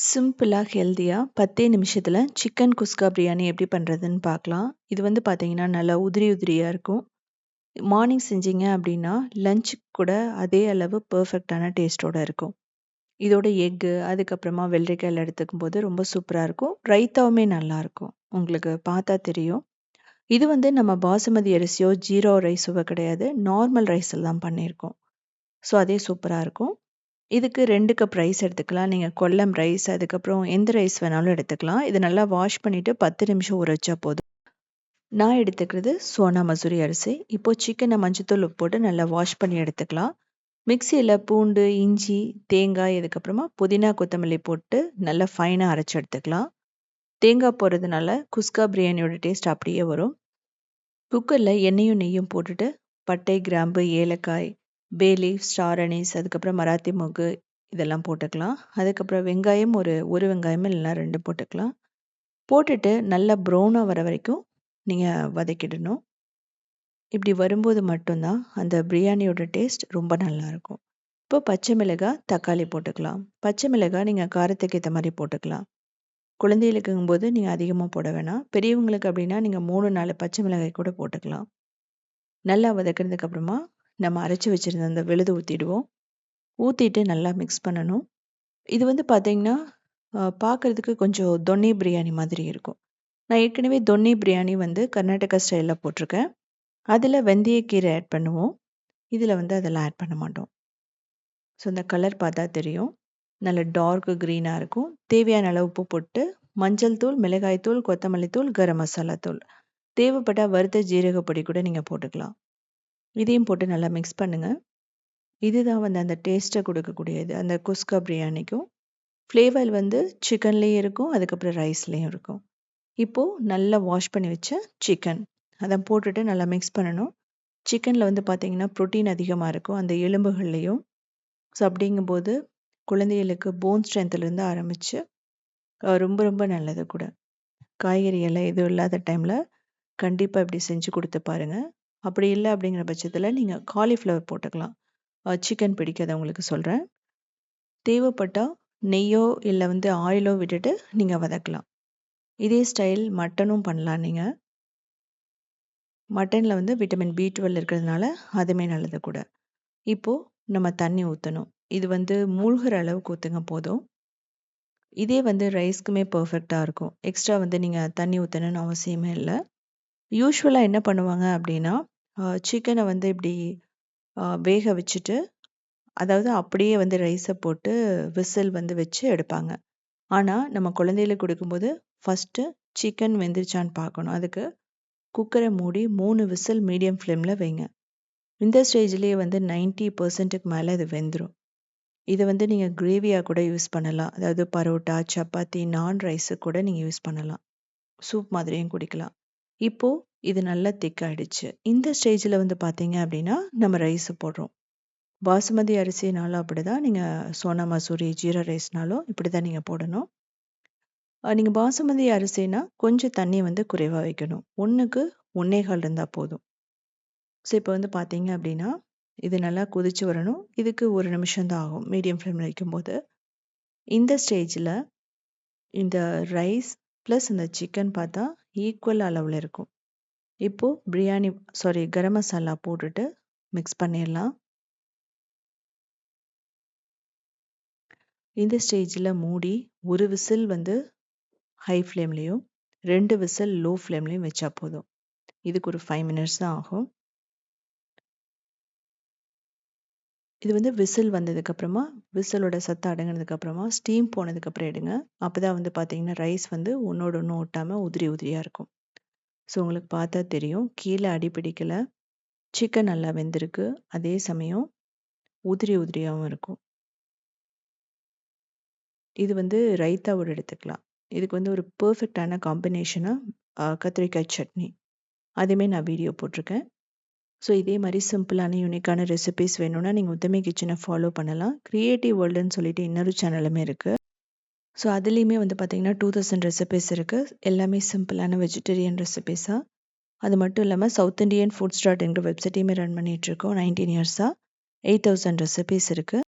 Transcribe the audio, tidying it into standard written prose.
சிம்பிளா, ஹெல்தியா 10 நிமிஷத்துல சிக்கன் குஸ்கா பிரியாணி எப்படி பண்றதுன்னு பார்க்கலாம். இது வந்து பார்த்தீங்கன்னா, நல்லா உதிரி உதிரியா இருக்கும். மார்னிங் செஞ்சீங்க அப்படின்னா, லஞ்சுக்கு கூட அதே அளவு பெர்ஃபெக்ட்டான டேஸ்ட்டோட இருக்கும். இதோட எக்கு, அதுக்கப்புறமா வெள்ளரிக்காய்ல எடுத்துக்கும்போது ரொம்ப சூப்பரா இருக்கும். ரைத்தாவுமே நல்லாருக்கும். உங்களுக்கு பார்த்தா தெரியும். இது வந்து நம்ம பாசுமதி அரிசியோ, ஜீரோ ரைஸோ கிடையாது. நார்மல் ரைஸ்ல தான் பண்ணியிருக்கோம். ஸோ அதே சூப்பரா இருக்கும். இதுக்கு 2 கப் ரைஸ் எடுத்துக்கலாம். நீங்க கொல்லம் ரைஸ், அதுக்கப்புறம் எந்த ரைஸ் வேணாலும் எடுத்துக்கலாம். இத நல்லா வாஷ் பண்ணிட்டு 10 நிமிஷம் ஊற வச்சா போதும். நான் எடுத்துக்கிறது சோனா மசூரி அரிசி. இப்போ சிக்கன மஞ்சத்தூள் உப்பு போட்டு நல்லா வாஷ் பண்ணி எடுத்துக்கலாம். மிக்ஸியில பூண்டு, இஞ்சி, தேங்காய், அதுக்கப்புறமா புதினா, கொத்தமல்லி போட்டு நல்லா ஃபைனா அரைச்சு எடுத்துக்கலாம். தேங்காய் போடுறதுனால குஸ்கா பிரியாணியோட டேஸ்ட் அப்படியே வரும். குக்கர்ல எண்ணெயும் நெய்யும் போட்டுட்டு பட்டை, கிராம்பு, ஏலக்காய், பே லீஃப், ஸ்டார் அனீஸ், அதுக்கப்புறம் மராத்தி மொக்கு இதெல்லாம் போட்டுக்கலாம். அதுக்கப்புறம் வெங்காயம் ஒரு வெங்காயம் இல்லைன்னா 2 போட்டுக்கலாம். போட்டுட்டு நல்லா ப்ரௌனா வர வரைக்கும் நீங்கள் வதக்கிடணும். இப்படி வரும்போது மட்டும்தான் அந்த பிரியாணியோட டேஸ்ட் ரொம்ப நல்லாயிருக்கும். இப்போ பச்சை மிளகாய், தக்காளி போட்டுக்கலாம். பச்சை மிளகாய் நீங்கள் காரத்துக்கு ஏற்ற மாதிரி போட்டுக்கலாம். குழந்தைகளுக்குங்கும்போது நீங்கள் அதிகமாக போட வேணாம். பெரியவங்களுக்கு அப்படின்னா நீங்கள் 3 4 பச்சை மிளகாய் கூட போட்டுக்கலாம். நல்லா வதக்கினதுக்கு அப்புறமா நம்ம அரைச்சி வச்சிருந்த அந்த விழுது ஊற்றிடுவோம். ஊற்றிட்டு நல்லா மிக்ஸ் பண்ணணும். இது வந்து பார்த்தீங்கன்னா, பார்க்கறதுக்கு கொஞ்சம் தொன்னி பிரியாணி மாதிரி இருக்கும். நான் ஏற்கனவே தொன்னி பிரியாணி வந்து கர்நாடகா ஸ்டைலில் போட்டிருக்கேன். அதில் வெந்தயக்கீரை ஆட் பண்ணுவோம். இதில் வந்து அதெல்லாம் ஆட் பண்ண மாட்டோம். ஸோ இந்த கலர் பார்த்தா தெரியும். நல்ல டார்க் க்ரீனாக இருக்கும். தேவையான அளவு உப்பு போட்டு மஞ்சள் தூள், மிளகாய் தூள், கொத்தமல்லி தூள், கரம் மசாலா தூள், தேவைப்பட்டால் வறுத்த ஜீரக பொடி கூட நீங்கள் போட்டுக்கலாம். இதையும் போட்டு நல்லா மிக்ஸ் பண்ணுங்கள். இதுதான் வந்து அந்த டேஸ்ட்டை கொடுக்கக்கூடியது. அந்த குஸ்கா பிரியாணிக்கும் ஃப்ளேவர் வந்து சிக்கன்லேயும் இருக்கும், அதுக்கப்புறம் ரைஸ்லேயும் இருக்கும். இப்போது நல்லா வாஷ் பண்ணி வச்ச சிக்கன் அதை போட்டுட்டு நல்லா மிக்ஸ் பண்ணணும். சிக்கனில் வந்து பார்த்திங்கன்னா ப்ரோட்டீன் அதிகமாக இருக்கும் அந்த எலும்புகள்லேயும். ஸோ அப்படிங்கும்போது குழந்தைகளுக்கு போன் ஸ்ட்ரென்த்துலேருந்து ஆரம்பித்து ரொம்ப ரொம்ப நல்லது கூட. காய்கறி எல்லாம் எதுவும் இல்லாத டைமில் கண்டிப்பாக இப்படி செஞ்சு கொடுத்து பாருங்கள். அப்படி இல்லை அப்படிங்கிற பட்சத்தில் நீங்கள் காலிஃப்ளவர் போட்டுக்கலாம். சிக்கன் பிடிக்காதவங்களுக்கு சொல்கிறேன். தேவைப்பட்டால் நெய்யோ இல்லை வந்து ஆயிலோ விட்டுட்டு நீங்கள் வதக்கலாம். இதே ஸ்டைல் மட்டனும் பண்ணலாம். நீங்கள் மட்டனில் வந்து விட்டமின் B12 இருக்கிறதுனால அதுவுமே நல்லது கூட. இப்போது நம்ம தண்ணி ஊற்றணும். இது வந்து மூழ்கிற அளவுக்கு ஊற்றுங்க போதும். இதே வந்து ரைஸ்க்குமே பர்ஃபெக்டாக இருக்கும். எக்ஸ்ட்ரா வந்து நீங்கள் தண்ணி ஊற்றணும்னு அவசியமே இல்லை. யூஸ்வலாக என்ன பண்ணுவாங்க அப்படின்னா, சிக்கனை வந்து இப்படி வேக வச்சுட்டு, அதாவது அப்படியே வந்து ரைஸை போட்டு விசில் வந்து வச்சு எடுப்பாங்க. ஆனால் நம்ம குழந்தைகளுக்கு கொடுக்கும்போது ஃபஸ்ட்டு சிக்கன் வெந்துருச்சான்னு பார்க்கணும். அதுக்கு குக்கரை மூடி 3 விசில் மீடியம் ஃப்ளேமில் வைங்க. இந்த ஸ்டேஜ்லேயே வந்து 90% மேலே இது வெந்துடும். இதை வந்து நீங்கள் கிரேவியாக கூட யூஸ் பண்ணலாம். அதாவது பரோட்டா, சப்பாத்தி, நான் ரைஸு கூட நீங்கள் யூஸ் பண்ணலாம். சூப் மாதிரியும் குடிக்கலாம். இப்போது இது நல்லா திக்காயிடுச்சு. இந்த ஸ்டேஜில் வந்து பார்த்தீங்க அப்படின்னா நம்ம ரைஸு போடுறோம். பாசுமதி அரிசினாலும் அப்படி தான், நீங்கள் சோனா மசூரி, ஜீரா ரைஸ்னாலும் இப்படி தான் நீங்கள் போடணும். நீங்கள் பாசுமதி அரிசினா கொஞ்சம் தண்ணி வந்து குறைவாக வைக்கணும். 1க்கு 1.25 இருந்தால் போதும். ஸோ இப்போ வந்து பார்த்தீங்க அப்படின்னா இது நல்லா கொதிச்சு வரணும். இதுக்கு 1 நிமிஷம் தான் ஆகும் மீடியம் ஃப்ளேமில் வைக்கும்போது. இந்த ஸ்டேஜில் இந்த ரைஸ் ப்ளஸ் இந்த சிக்கன் பார்த்தா ஈக்குவல் அளவில் இருக்கும். இப்போது கரம் மசாலா போட்டுட்டு மிக்ஸ் பண்ணிடலாம். இந்த ஸ்டேஜில் மூடி 1 விசில் வந்து ஹை ஃப்ளேம்லேயும் 2 விசில் லோ ஃப்ளேம்லேயும் வச்சா போதும். இதுக்கு ஒரு 5 மினிட்ஸ் தான் ஆகும். இது வந்து விசில் வந்ததுக்கப்புறமா, விசிலோட சத்தம் அடங்கினதுக்கப்புறமா ஸ்டீம் போனதுக்கப்புறம் எடுங்க. அப்போ தான் வந்து பார்த்தீங்கன்னா ரைஸ் வந்து ஒன்றோட ஒன்று ஒட்டாமல் உதிரி உதிரியாக இருக்கும். ஸோ உங்களுக்கு பார்த்தா தெரியும், கீழே அடி பிடிக்கல, சிக்கன் நல்லா வெந்திருக்கு, அதே சமயம் உதிரி உதிரியாகவும் இருக்கும். இது வந்து ரைத்தாவோட எடுத்துக்கலாம். இதுக்கு வந்து ஒரு பெர்ஃபெக்டான காம்பினேஷனாக கத்திரிக்காய் சட்னி, அதுவுமே நான் வீடியோ போட்டிருக்கேன். ஸோ இதே மாதிரி சிம்பிளான யூனிக்கான ரெசிபீஸ் வேணும்னா நீங்கள் உத்தமி கிச்சனை ஃபாலோ பண்ணலாம். கிரியேட்டிவ் வேர்ல்டுன்னு சொல்லிட்டு இன்னொரு சேனலுமே இருக்குது. ஸோ அதுலேயுமே வந்து பார்த்தீங்கன்னா 2000 ரெசிபீஸ் இருக்குது. எல்லாமே சிம்பிளான வெஜிடேரியன் ரெசிபீஸாக. அது மட்டும் இல்லாமல் சவுத் இண்டியன் ஃபுட்ஸ்.in வெப்சைட்டையுமே ரன் பண்ணிகிட்ருக்கோம் 19 இயர்ஸாக. 8000 ரெசிபீஸ் இருக்குது.